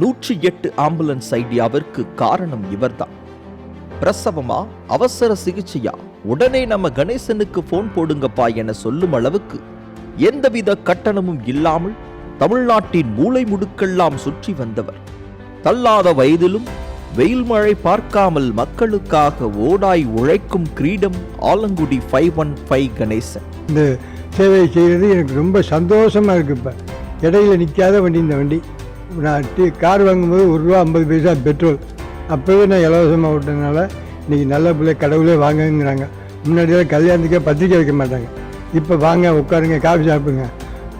108 ambulance ஐடியாவிற்கு காரணம் இவர்தான். பிரசவமா, அவசர சிகிச்சையா, உடனே நம்ம கணேசனுக்கு போன் போடுங்கப்பா என சொல்லும் அளவுக்கு எந்தவித கட்டணமும் இல்லாமல் தமிழ்நாட்டின் மூலை முடுக்கெல்லாம் சுற்றி வந்தவர். தள்ளாத வயதிலும் வெயில் மழை பார்க்காமல் மக்களுக்காக ஓடாய் உழைக்கும் கிரீடம் ஆலங்குடி 515 கணேசன். இந்த சேவையை செய்கிறது எனக்கு ரொம்ப சந்தோஷமாக இருக்குது. இப்போ இடையில நிற்காத வண்டி இந்த வண்டி. நான் கார் வாங்கும்போது ₹1.50 பெட்ரோல், அப்போவே நான் இலவசமாக விட்டதுனால இன்றைக்கி நல்ல பிள்ளை கடவுளே வாங்கங்கிறாங்க. முன்னாடியெல்லாம் கல்யாணத்துக்கே பத்திரிக்கை வைக்க மாட்டாங்க. இப்போ வாங்க உட்காருங்க காஃபி சாப்பிடுங்க,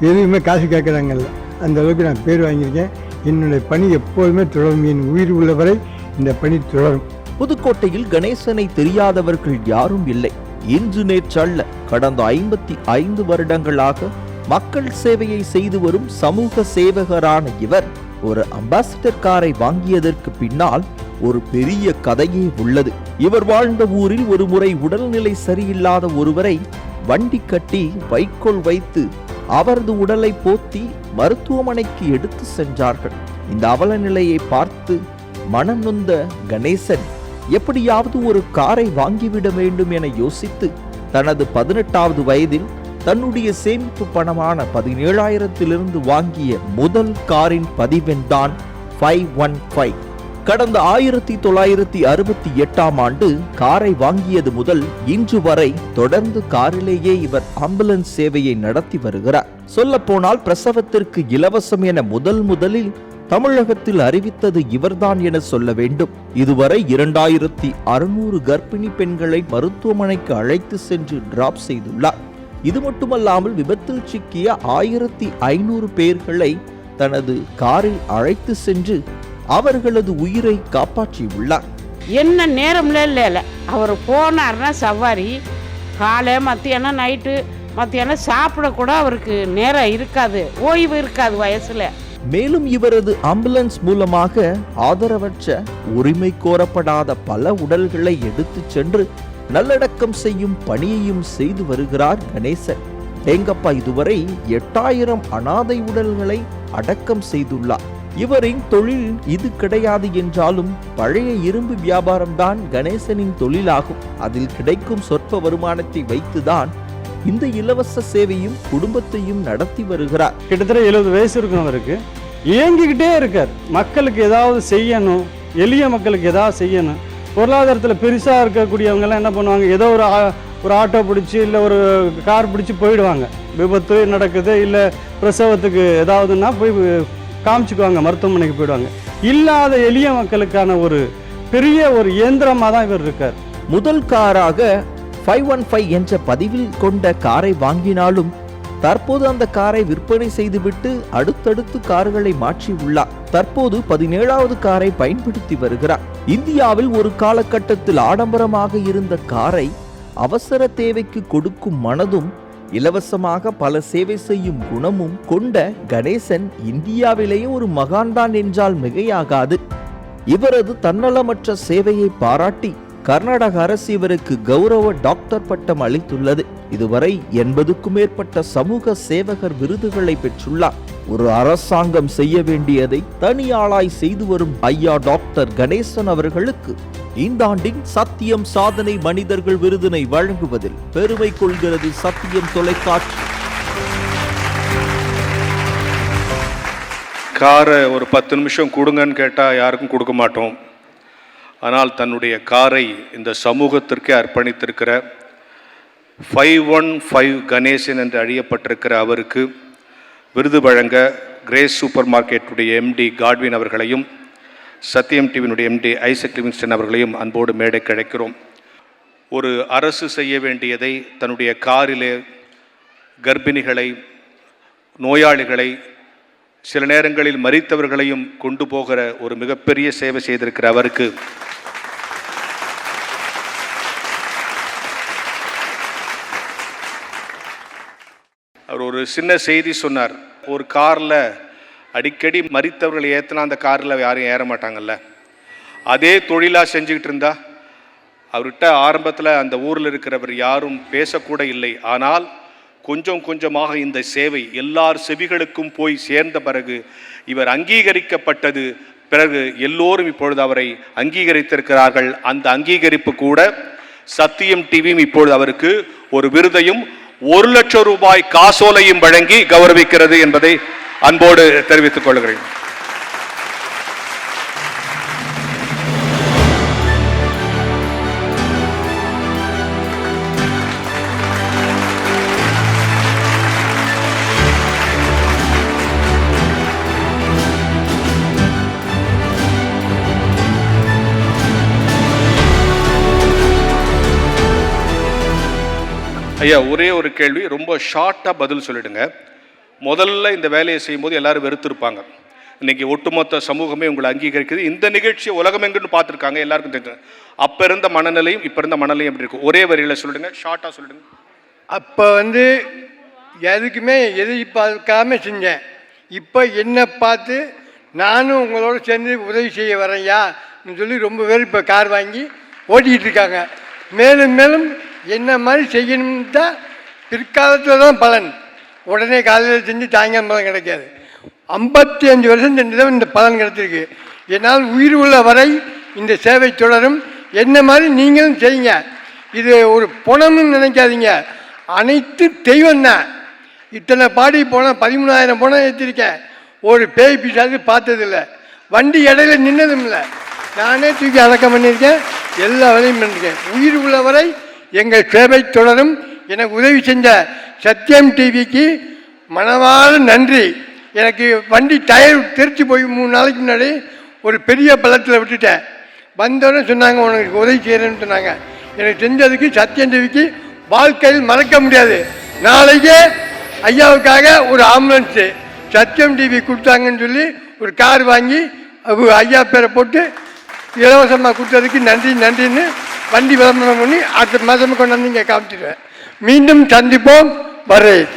எதுவுமே காசு கேட்குறாங்கல்ல. அந்த அளவுக்கு நான் பேர் வாங்கியிருக்கேன். என்னுடைய பணி எப்போதுமே தொடரும். என் உயிர் உள்ளவரை இந்த பணி தொடரும். புதுக்கோட்டையில் கணேசனை தெரியாதவர்கள் யாரும் இல்லை. இன்று நேற்றல்ல, கடந்த 55 வருடங்களாக மக்கள் சேவையை செய்து வரும் சமூக சேவகரான இவர் ஒரு அம்பாசிடர் காரை வாங்கியதற்கு பின்னால் ஒரு பெரிய கதையே உள்ளது. இவர் வாழ்ந்த ஊரில் ஒரு முறை உடல்நிலை சரியில்லாத ஒருவரை வண்டி கட்டி வைக்கோல் வைத்து அவரது உடலை போத்தி மருத்துவமனைக்கு எடுத்து சென்றார்கள். இந்த அவல நிலையை பார்த்து மனம் நொந்த கணேசன் எப்படியாவது ஒரு காரை வாங்கிவிட வேண்டும் என யோசித்து தனது 18வது வயதில் தன்னுடைய சேமிப்பு பணமான 17,000 வாங்கிய முதல் காரின் பதிவெண்தான் 515. கடந்த 1968ஆம் ஆண்டு காரை வாங்கியது முதல் இன்று வரை தொடர்ந்து காரிலேயே இவர் ஆம்புலன்ஸ் சேவையை நடத்தி வருகிறார். சொல்லப்போனால் பிரசவத்திற்கு இலவசம் என முதலில் தமிழகத்தில் அறிவித்தது இவர்தான் என சொல்ல வேண்டும். இதுவரை 2600 கர்ப்பிணி பெண்களை மருத்துவமனைக்கு அழைத்து சென்று டிராப் செய்துள்ளார். இது மட்டுமல்லாமல் விபத்தில் சிக்கிய 1500 பேர்களை தனது காரில் அழைத்து சென்று அவர்களது உயிரை காப்பாற்றியுள்ளார். என்ன நேரம்ல இல்லை, அவர் போனார்னா சவாரி காலை மத்தியானம் நைட்டு மத்தியானம் சாப்பிடக்கூட அவருக்கு நேரம் இருக்காது, ஓய்வு இருக்காது வயசுல. மேலும் இவரது ஆம்புலன்ஸ் மூலமாக ஆதரவற்ற உரிமை கோரப்படாத பல உடல்களை எடுத்துச் சென்று நல்லடக்கம் செய்யும் பணியையும் செய்து வருகிறார் கணேசன். தேங்கப்பா இதுவரை 8000 அனாதை உடல்களை அடக்கம் செய்துள்ளார். இவரின் தொழில் இது கிடையாது என்றாலும் பழைய இரும்பு வியாபாரம்தான் கணேசனின் தொழிலாகும். அதில் கிடைக்கும் சொற்ப வருமானத்தை வைத்துதான் இந்த இலவச சேவையும் குடும்பத்தையும் நடத்தி வருகிறார். கிட்டத்தட்ட 70 வயசு இருக்கும் அவருக்கு. இயங்கிக்கிட்டே இருக்கார். மக்களுக்கு ஏதாவது செய்யணும், எளிய மக்களுக்கு ஏதாவது செய்யணும். பொருளாதாரத்தில் பெருசாக இருக்கக்கூடியவங்கெல்லாம் என்ன பண்ணுவாங்க, ஏதோ ஒரு ஆட்டோ பிடிச்சி இல்லை ஒரு கார் பிடிச்சி போயிடுவாங்க. விபத்து நடக்குது இல்லை பிரசவத்துக்கு ஏதாவதுன்னா போய் காமிச்சுக்குவாங்க, மருத்துவமனைக்கு போயிடுவாங்க. இல்லாத எளிய மக்களுக்கான ஒரு பெரிய ஒரு இயந்திரமாக தான் இவர் இருக்கார். முதல் காராக 515 என்ற பதிவில் கொண்ட காரை வாங்கினாலும் தற்போது அந்த காரை விற்பனை செய்துவிட்டு அடுத்தடுத்து கார்களை மாற்றி உள்ளார். தற்போது 17வது காரை பயன்படுத்தி வருகிறார். இந்தியாவில் ஒரு காலகட்டத்தில் ஆடம்பரமாக இருந்த காரை அவசர தேவைக்கு கொடுக்கும் மனதும் இலவசமாக பல சேவை செய்யும் குணமும் கொண்ட கணேசன் இந்தியாவிலேயே ஒரு மகான்தான் என்றால் மிகையாகாது. இவரது தன்னலமற்ற சேவையை பாராட்டி கர்நாடக அரசு இவருக்கு கௌரவ டாக்டர் பட்டம் அளித்துள்ளது. இதுவரை 80க்கும் மேற்பட்ட சமூக சேவகர் விருதுகளை பெற்றுள்ளார். ஒரு அரசாங்கம் செய்ய வேண்டியதை தனியாளாய் செய்து வரும் ஐயா டாக்டர் கணேசன் அவர்களுக்கு இந்த ஆண்டின் சத்தியம் சாதனை மனிதர்கள் விருதினை வழங்குவதில் பெருமை கொள்கிறது சத்தியம் தொலைக்காட்சி. காரை ஒரு 10 நிமிஷம் கொடுங்கன்னு கேட்டால் யாருக்கும் கொடுக்க மாட்டோம். ஆனால் தன்னுடைய காரை இந்த சமூகத்திற்கே அர்ப்பணித்திருக்கிற 515 கணேசன் என்று அறியப்பட்டிருக்கிற அவருக்கு விருது வழங்க கிரேஸ் சூப்பர் மார்க்கெட்டுடைய MD காட்வின் அவர்களையும் சத்தியம் டிவியினுடைய MD ஐசக் லிவிங்ஸ்டன் அவர்களையும் அன்போடு மேடைக்கு அழைக்கிறோம். ஒரு அரசு செய்ய வேண்டியதை தன்னுடைய காரிலே கர்ப்பிணிகளை, நோயாளிகளை, சில நேரங்களில் மரித்தவர்களையும் கொண்டு போகிற ஒரு மிகப்பெரிய சேவை செய்திருக்கிற அவருக்கு அவர் ஒரு சின்ன செய்தி சொன்னார். ஒரு காரில் அடிக்கடி மரித்தவர்களை ஏற்றினா அந்த காரில் யாரும் ஏற மாட்டாங்கல்ல. அதே தொழிலாக செஞ்சுக்கிட்டு இருந்தா அவர்கிட்ட ஆரம்பத்தில் அந்த ஊரில் இருக்கிறவர் யாரும் பேசக்கூட இல்லை. ஆனால் கொஞ்சம் கொஞ்சமாக இந்த சேவை எல்லார் செவிகளுக்கும் போய் சேர்ந்த பிறகு இவர் அங்கீகரிக்கப்பட்டது. பிறகு எல்லோரும் இப்பொழுது அவரை அங்கீகரித்திருக்கிறார்கள். அந்த அங்கீகரிப்பு கூட சத்தியம் டிவியும் இப்பொழுது அவருக்கு ஒரு விருதையும் 1 லட்சம் ரூபாய் காசோலையும் வழங்கி கௌரவிக்கிறது என்பதை அன்போடு தெரிவித்துக் கொள்கிறேன். ஐயா, ஒரே ஒரு கேள்வி, ரொம்ப ஷார்ட்டாக பதில் சொல்லிடுங்க. முதல்ல இந்த வேலையை செய்யும்போது எல்லாரும் வெறுத்திருப்பாங்க. இன்னைக்கு ஒட்டுமொத்த சமூகமே உங்களை அங்கீகரிக்குது. இந்த நிகழ்ச்சியை உலகமெங்குன்னு பார்த்துருக்காங்க, எல்லாருக்கும் தெரிஞ்சு. அப்போ இருந்த மனநிலையும் இப்போ இருந்த மனநிலையும் எப்படி இருக்கும்? ஒரே வரியில் சொல்லிடுங்க, ஷார்ட்டாக சொல்லிடுங்க. அப்போ எதுக்குமே எதிர்பார்க்காம செஞ்சேன். இப்போ என்னை பார்த்து நானும் உங்களோட சேர்ந்து உதவி செய்ய வரேன்யான்னு சொல்லி ரொம்ப பேர் இப்போ கார் வாங்கி ஓட்டிக்கிட்டு இருக்காங்க. மேலும் மேலும் என்ன மாதிரி செய்யணும்னு தான் பிற்காலத்தில் தான் பலன். உடனே காலையில் செஞ்சு சாயங்காலம் பலன் கிடைக்காது. 55 வருஷம் செஞ்சதான் இந்த பலன் கிடைச்சிருக்கு. என்னால் உயிர் உள்ள வரை இந்த சேவை தொடரும். என்ன மாதிரி நீங்களும் செய்யுங்க. இது ஒரு பணம்னு நினைக்காதீங்க, அனைத்து தெய்வம் தான். இத்தனை பாடி போனால் 13,000 பணம் ஏற்றிருக்கேன். ஒரு பேய் பிசாசு பார்த்ததில்லை, வண்டி இடையில நின்னதும் இல்லை. நானே தூக்கி அடக்கம் பண்ணியிருக்கேன், எல்லா வேலையும் பண்ணியிருக்கேன். உயிர் உள்ள வரை எங்கள் சேவை தொடரும். எனக்கு உதவி செஞ்ச சத்தியம் டிவிக்கு மனவார நன்றி. எனக்கு வண்டி டயர் தெரிச்சு போய் 3 நாளைக்கு முன்னாடி ஒரு பெரிய பள்ளத்தில் விட்டுட்டேன். வந்தோடனே சொன்னாங்க உனக்கு உதவி செய்கிறேன்னு சொன்னாங்க. எனக்கு செஞ்சதுக்கு சத்தியம் டிவிக்கு வாழ்க்கையில் மறக்க முடியாது. நாளைக்கே ஐயாவுக்காக ஒரு ஆம்புலன்ஸு சத்தியம் டிவி கொடுத்தாங்கன்னு சொல்லி ஒரு கார் வாங்கி ஐயா பேரை போட்டு இலவசமாக கொடுத்ததுக்கு நன்றின்னு வண்டி விளம்பரம் பண்ணி அடுத்த மாதம் கொண்டாந்து இங்கே காமிச்சிடுவேன். மீண்டும் சந்திப்போம். வரேன்.